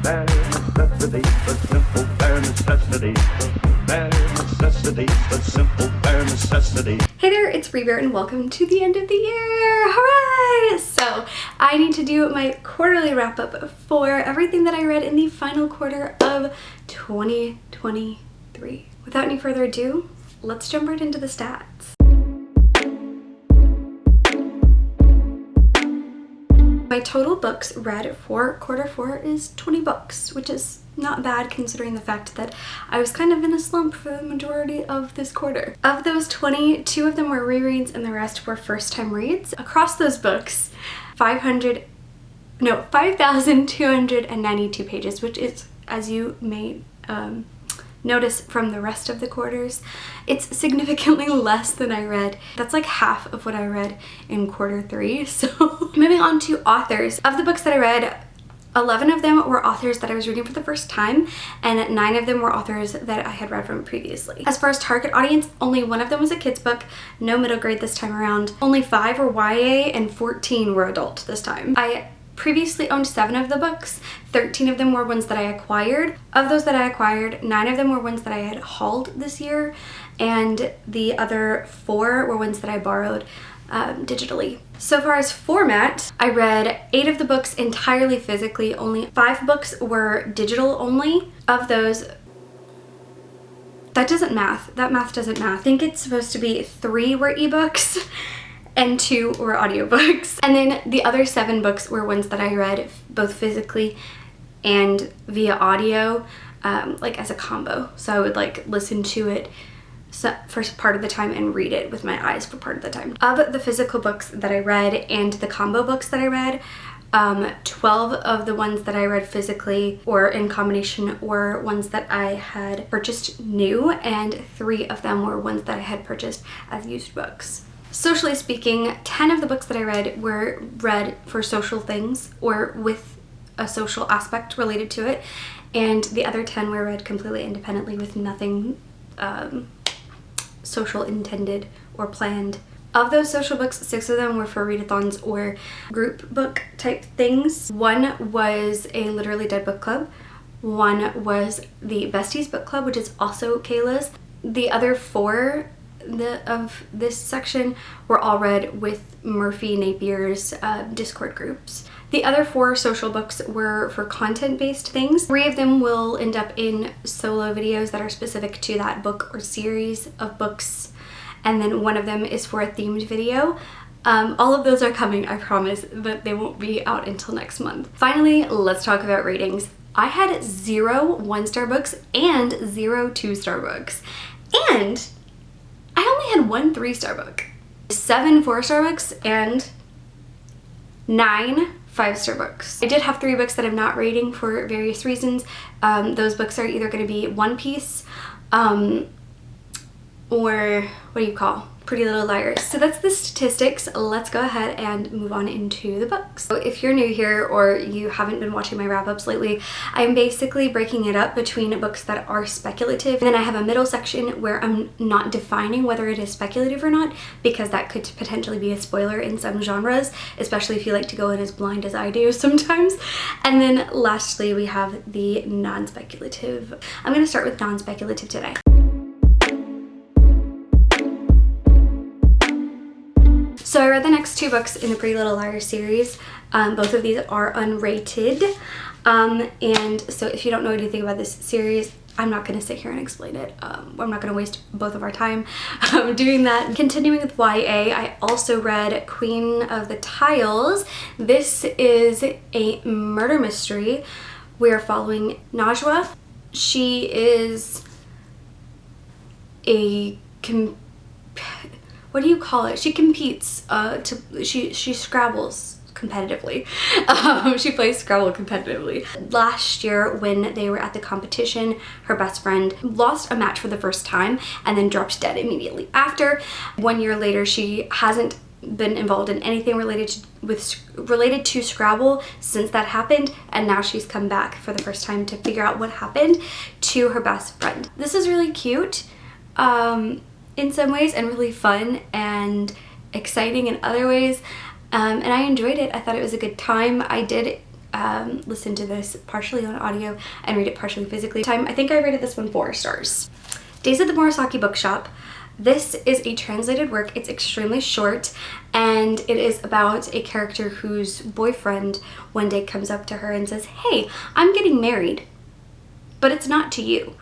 Bare necessity, but simple bare necessity. Bare necessity, but simple bare necessity. Hey there, it's Reaver and welcome to the end of the year! Hooray! So, I need to do my quarterly wrap-up for everything that I read in the final quarter of 2023. Without any further ado, let's jump right into the stats. My total books read for quarter four is 20 books, which is not bad considering the fact that I was kind of in a slump for the majority of this quarter. Of those 20, 2 of them were rereads and the rest were first-time reads. Across those books, 5,292 pages, which is, as you may notice from the rest of the quarters, it's significantly less than I read. That's like half of what I read in quarter three. So moving on to authors. Of the books that I read, 11 of them were authors that I was reading for the first time, and 9 of them were authors that I had read from previously. As far as target audience, only 1 of them was a kid's book, no middle grade this time around. Only 5 were YA and 14 were adult this time. I previously owned 7 of the books. 13 of them were ones that I acquired. Of those that I acquired, 9 of them were ones that I had hauled this year, and the other 4 were ones that I borrowed digitally. So far as format, I read 8 of the books entirely physically. Only 5 books were digital only. Of those, that math doesn't math. I think it's supposed to be 3 were ebooks and 2 were audiobooks. And then the other 7 books were ones that I read both physically and via audio, like as a combo. So I would like listen to it for part of the time and read it with my eyes for part of the time. Of the physical books that I read and the combo books that I read, 12 of the ones that I read physically or in combination were ones that I had purchased new, and 3 of them were ones that I had purchased as used books. Socially speaking, 10 of the books that I read were read for social things or with a social aspect related to it, and the other 10 were read completely independently with nothing social intended or planned. Of those social books, 6 of them were for readathons or group book type things. 1 was a Literally Dead book club. 1 was the Besties book club, which is also Kayla's. The other 4 of this section were all read with Murphy Napier's Discord groups. The other 4 social books were for content-based things. 3 of them will end up in solo videos that are specific to that book or series of books, and then 1 of them is for a themed video. All of those are coming, I promise, but they won't be out until next month. Finally, let's talk about ratings. I had 0 1-star books and 0 2-star books, and I only had 1 3-star book, 7 4-star books, and 9 5-star books. I did have 3 books that I'm not rating for various reasons. Those books are either going to be One Piece or what do you call? Pretty Little Liars. So that's the statistics. Let's go ahead and move on into the books. So if you're new here or you haven't been watching my wrap-ups lately, I'm basically breaking it up between books that are speculative, and then I have a middle section where I'm not defining whether it is speculative or not, because that could potentially be a spoiler in some genres, especially if you like to go in as blind as I do sometimes. And then lastly, we have the non-speculative. I'm going to start with non-speculative today. So I read the next 2 books in the Pretty Little Liars series. Both of these are unrated. And so if you don't know anything about this series, I'm not going to sit here and explain it. I'm not going to waste both of our time doing that. Continuing with YA, I also read Queen of the Tiles. This is a murder mystery. We are following Najwa. She is a what do you call it? She competes she Scrabbles competitively. She plays Scrabble competitively. Last year when they were at the competition, her best friend lost a match for the first time and then dropped dead immediately after. 1 year later, she hasn't been involved in anything related to Scrabble since that happened, and now she's come back for the first time to figure out what happened to her best friend. This is really cute in some ways and really fun and exciting in other ways, and I enjoyed it. I thought it was a good time. I did listen to this partially on audio and read it partially physically. I think I rated this one 4 stars. Days at the Murasaki Bookshop. This is a translated work. It's extremely short, and it is about a character whose boyfriend one day comes up to her and says, "Hey, I'm getting married, but it's not to you."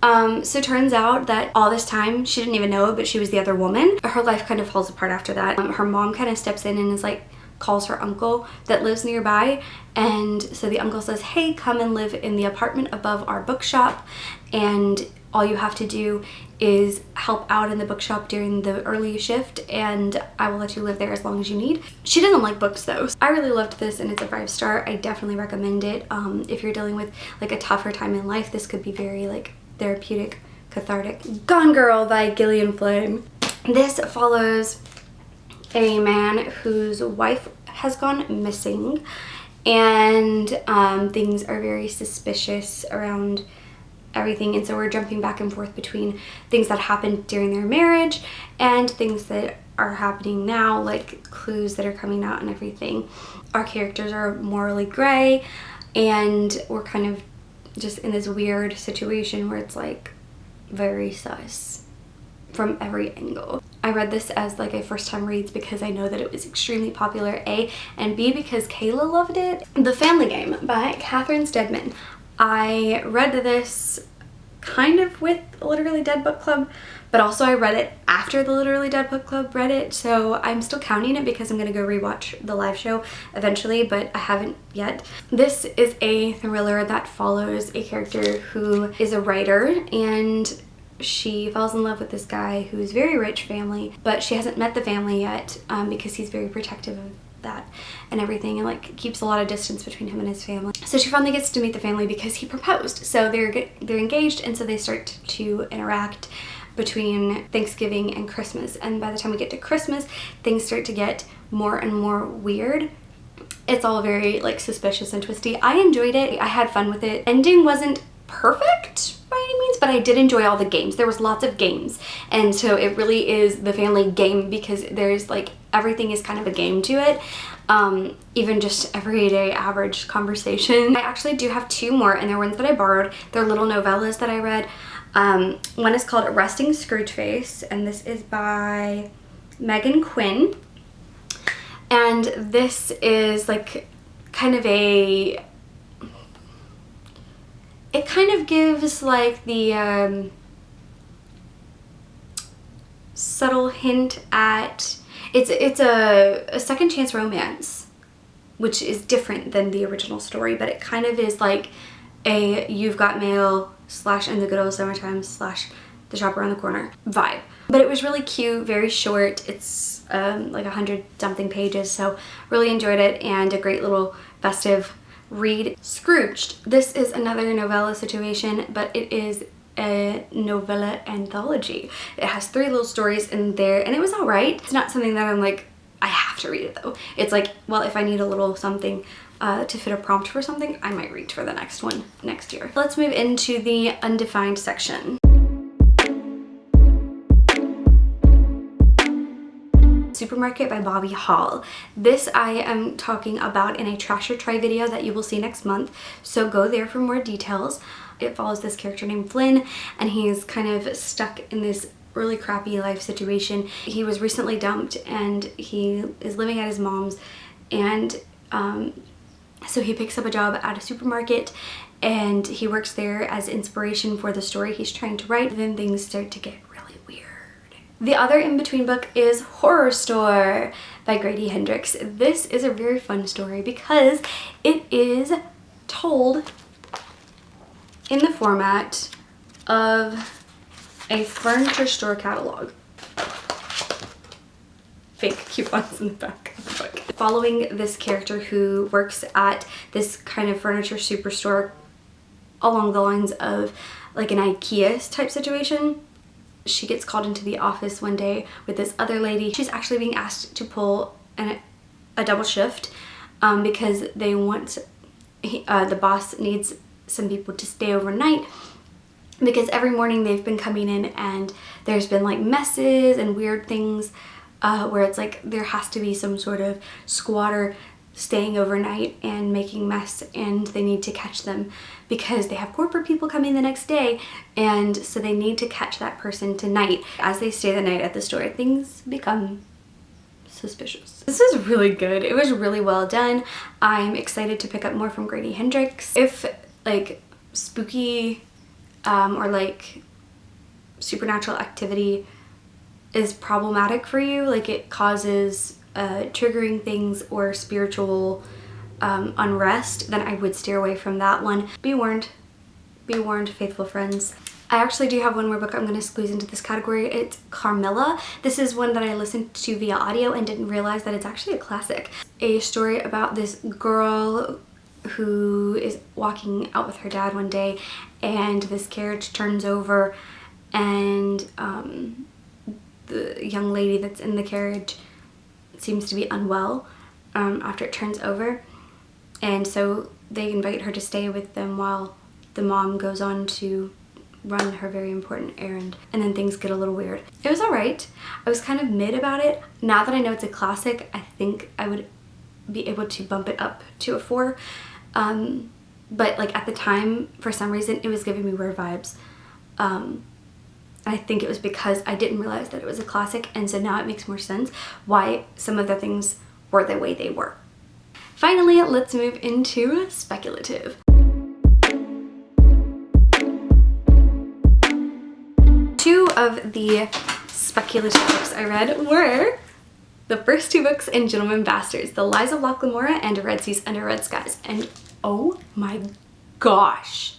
So it turns out that all this time, she didn't even know it, but she was the other woman. Her life kind of falls apart after that. Her mom kind of steps in and is like, calls her uncle that lives nearby, and so the uncle says, "Hey, come and live in the apartment above our bookshop, and all you have to do is help out in the bookshop during the early shift, and I will let you live there as long as you need." She doesn't like books though. I really loved this, and it's a 5-star. I definitely recommend it. If you're dealing with like a tougher time in life, this could be very like therapeutic, cathartic. Gone Girl by Gillian Flynn. This follows a man whose wife has gone missing, and things are very suspicious around everything, and so we're jumping back and forth between things that happened during their marriage and things that are happening now, like clues that are coming out and everything. Our characters are morally gray, and we're kind of just in this weird situation where it's like very sus from every angle. I read this as like a first time reads because I know that it was extremely popular, A, and B, because Kayla loved it. The Family Game by Catherine Steadman. I read this kind of with Literally Dead Book Club, but also I read it after the Literally Dead Book Club read it, so I'm still counting it because I'm gonna go rewatch the live show eventually, but I haven't yet. This is a thriller that follows a character who is a writer, and she falls in love with this guy who's very rich family, but she hasn't met the family yet because he's very protective of that and everything, and like keeps a lot of distance between him and his family. So she finally gets to meet the family because he proposed. So they're engaged, and so they start to interact between Thanksgiving and Christmas. And by the time we get to Christmas, things start to get more and more weird. It's all very like suspicious and twisty. I enjoyed it. I had fun with it. Ending wasn't perfect by any means, but I did enjoy all the games. There was lots of games, and so it really is the family game because there's like everything is kind of a game to it. Even just everyday average conversation. I actually do have 2 more, and they're ones that I borrowed. They're little novellas that I read. One is called Arresting Scroogeface, and this is by Megan Quinn, and this is like kind of a, it kind of gives like the subtle hint at, it's a second chance romance, which is different than the original story, but it kind of is like a You've Got Mail / In the Good Old Summertime / The Shop Around the Corner vibe. But it was really cute, very short. It's like 100-something pages, so really enjoyed it, and a great little festive read. Scrooged. This is another novella situation, but it is a novella anthology. It has 3 little stories in there, and it was alright. It's not something that I'm like, I have to read it though. It's like, well, if I need a little something to fit a prompt for something, I might read for the next one next year. Let's move into the Undefined section. Supermarket by Bobby Hall. This I am talking about in a Trash or Try video that you will see next month, so go there for more details. It follows this character named Flynn, and he's kind of stuck in this really crappy life situation. He was recently dumped, and he is living at his mom's, and so he picks up a job at a supermarket, and he works there as inspiration for the story he's trying to write. Then things start to get really weird. The other in-between book is Horror Store by Grady Hendrix. This is a very fun story because it is told in the format of a furniture store catalog. Fake coupons in the back of the book. Following this character who works at this kind of furniture superstore along the lines of like an IKEA type situation. She gets called into the office one day with this other lady. She's actually being asked to pull a double shift because they want, the boss needs some people to stay overnight, because every morning they've been coming in and there's been like messes and weird things where it's like there has to be some sort of squatter staying overnight and making mess, and they need to catch them because they have corporate people coming the next day, and so they need to catch that person tonight. As they stay the night at the store, things become suspicious. This was really good. It was really well done. I'm excited to pick up more from Grady Hendrix. If like spooky or like supernatural activity is problematic for you, like it causes triggering things or spiritual unrest, then I would steer away from that one. Be warned, faithful friends. I actually do have one more book I'm going to squeeze into this category. It's Carmilla. This is one that I listened to via audio and didn't realize that it's actually a classic. A story about this girl who is walking out with her dad one day, and this carriage turns over, and the young lady that's in the carriage seems to be unwell after it turns over, and so they invite her to stay with them while the mom goes on to run her very important errand, and then things get a little weird. It was alright. I was kind of mid about it. Now that I know it's a classic, I think I would be able to bump it up to a 4. But like at the time, for some reason, it was giving me weird vibes. I think it was because I didn't realize that it was a classic, and so now it makes more sense why some of the things were the way they were. Finally, let's move into Speculative. 2 of the speculative books I read were the first 2 books in Gentlemen Bastards, The Lies of Locke Lamora and Red Seas Under Red Skies, and oh my gosh,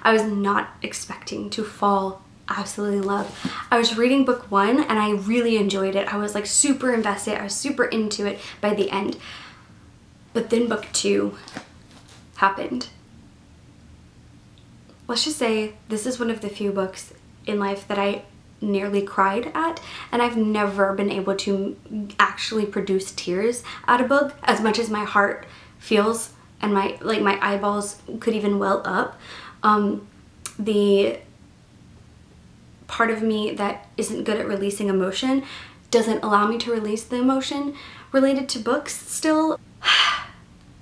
I was not expecting to fall absolutely in love. I was reading book 1 and I really enjoyed it. I was like super invested. I was super into it by the end. But then book 2 happened. Let's just say this is one of the few books in life that I nearly cried at, and I've never been able to actually produce tears at a book as much as my heart feels and my eyeballs could even well up. The part of me that isn't good at releasing emotion doesn't allow me to release the emotion related to books still.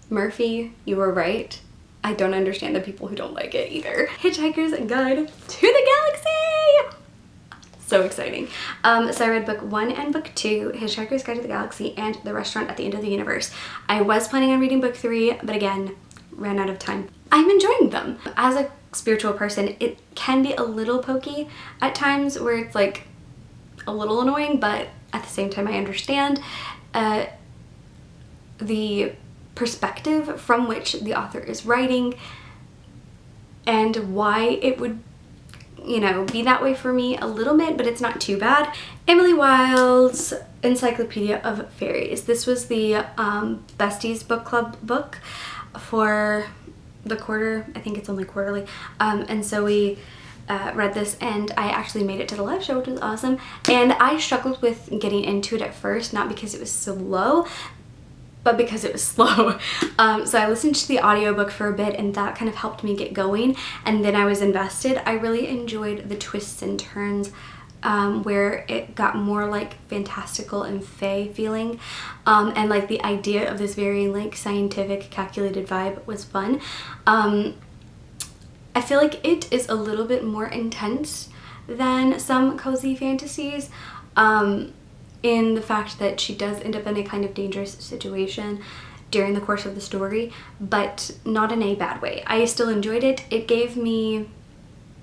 Murphy, you were right. I don't understand the people who don't like it either. Hitchhiker's Guide to the Galaxy! So exciting. So I read book 1 and book 2, Hitchhiker's Guide to the Galaxy and The Restaurant at the End of the Universe. I was planning on reading book 3, but again, ran out of time. I'm enjoying them. As a spiritual person, it can be a little pokey at times where it's like a little annoying, but at the same time I understand the perspective from which the author is writing and why it would, you know, be that way for me a little bit, but it's not too bad. Emily Wilde's Encyclopedia of Fairies. This was the Besties Book Club book for the quarter. I think it's only quarterly. And so we read this, and I actually made it to the live show, which was awesome. And I struggled with getting into it at first, not because it was so low, but because it was slow. So I listened to the audiobook for a bit, and that kind of helped me get going, and then I was invested. I really enjoyed the twists and turns where it got more like fantastical and fae feeling, and like the idea of this very like scientific calculated vibe was fun. I feel like it is a little bit more intense than some cozy fantasies, in the fact that she does end up in a kind of dangerous situation during the course of the story, but not in a bad way. I still enjoyed it. It gave me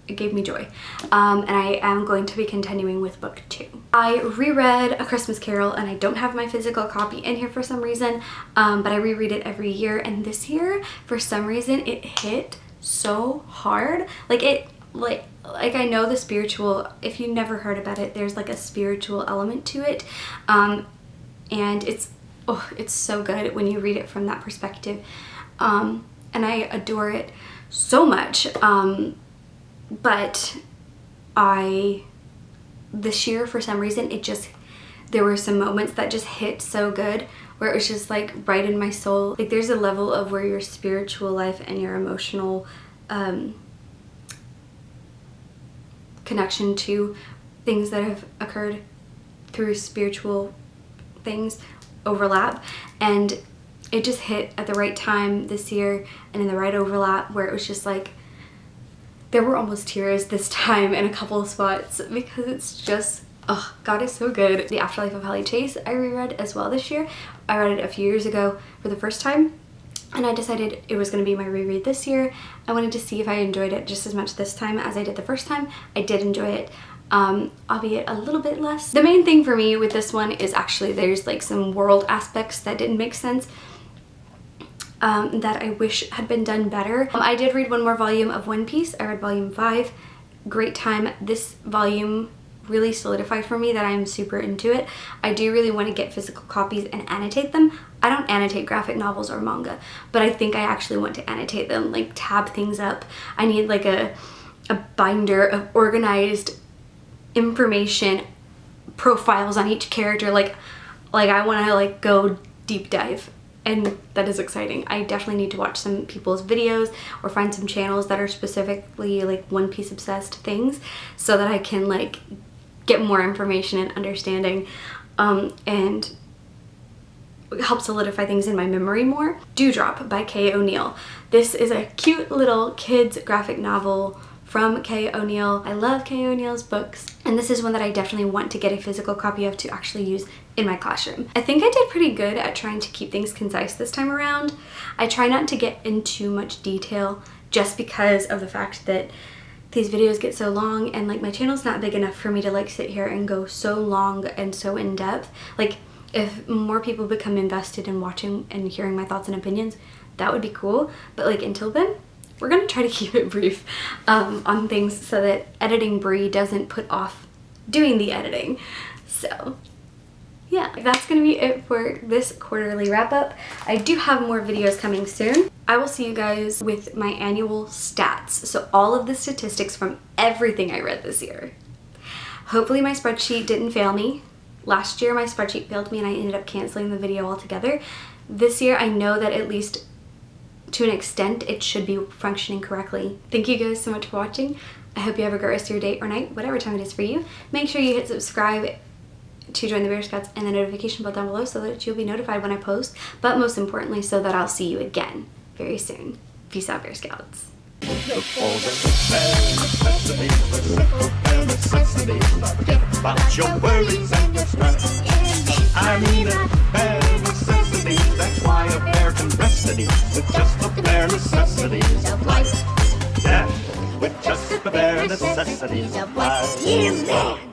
joy, and I am going to be continuing with book 2. I reread A Christmas Carol, and I don't have my physical copy in here for some reason, but I reread it every year, and this year for some reason it hit so hard. Like I know the spiritual, if you've never heard about it, there's like a spiritual element to it, and it's so good when you read it from that perspective, and I adore it so much. But this year for some reason there were some moments that just hit so good, where it was just like right in my soul. Like there's a level of where your spiritual life and your emotional connection to things that have occurred through spiritual things overlap, and it just hit at the right time this year and in the right overlap where it was just like, there were almost tears this time in a couple of spots because it's just, oh, God is so good. The Afterlife of Holly Chase I reread as well this year. I read it a few years ago for the first time, and I decided it was going to be my reread this year. I wanted to see if I enjoyed it just as much this time as I did the first time. I did enjoy it, albeit a little bit less. The main thing for me with this one is actually there's like some world aspects that didn't make sense. That I wish had been done better. I did read one more volume of One Piece. I read volume 5. Great time. This volume really solidified for me that I'm super into it. I do really want to get physical copies and annotate them. I don't annotate graphic novels or manga, but I think I actually want to annotate them, like tab things up. I need like a binder of organized information, profiles on each character. Like I want to like go deep dive. And that is exciting. I definitely need to watch some people's videos or find some channels that are specifically like One Piece obsessed things so that I can like get more information and understanding and help solidify things in my memory more. Dewdrop by Kay O'Neill. This is a cute little kids graphic novel from Kay O'Neill. I love Kay O'Neill's books, and this is one that I definitely want to get a physical copy of to actually use in my classroom. I think I did pretty good at trying to keep things concise this time around. I try not to get into much detail just because of the fact that these videos get so long, and like my channel's not big enough for me to like sit here and go so long and so in depth. Like if more people become invested in watching and hearing my thoughts and opinions, that would be cool. But like until then, we're gonna try to keep it brief on things so that editing Brie doesn't put off doing the editing. So yeah, that's gonna be it for this quarterly wrap up. I do have more videos coming soon. I will see you guys with my annual stats. So all of the statistics from everything I read this year. Hopefully my spreadsheet didn't fail me. Last year my spreadsheet failed me and I ended up canceling the video altogether. This year I know that at least to an extent it should be functioning correctly. Thank you guys so much for watching. I hope you have a great rest of your day or night, whatever time it is for you. Make sure you hit subscribe to join the Bear Scouts and the notification bell down below so that you'll be notified when I post, but most importantly so that I'll see you again very soon. Peace out, Bear Scouts. Look for the bare necessities, the simple bare necessities. Forget about your worries and your stress. I mean it, bare necessities. That's why a bear can rest at ease with just the bare necessities of life. Yeah, with just the bare necessities of life. Yeah, man.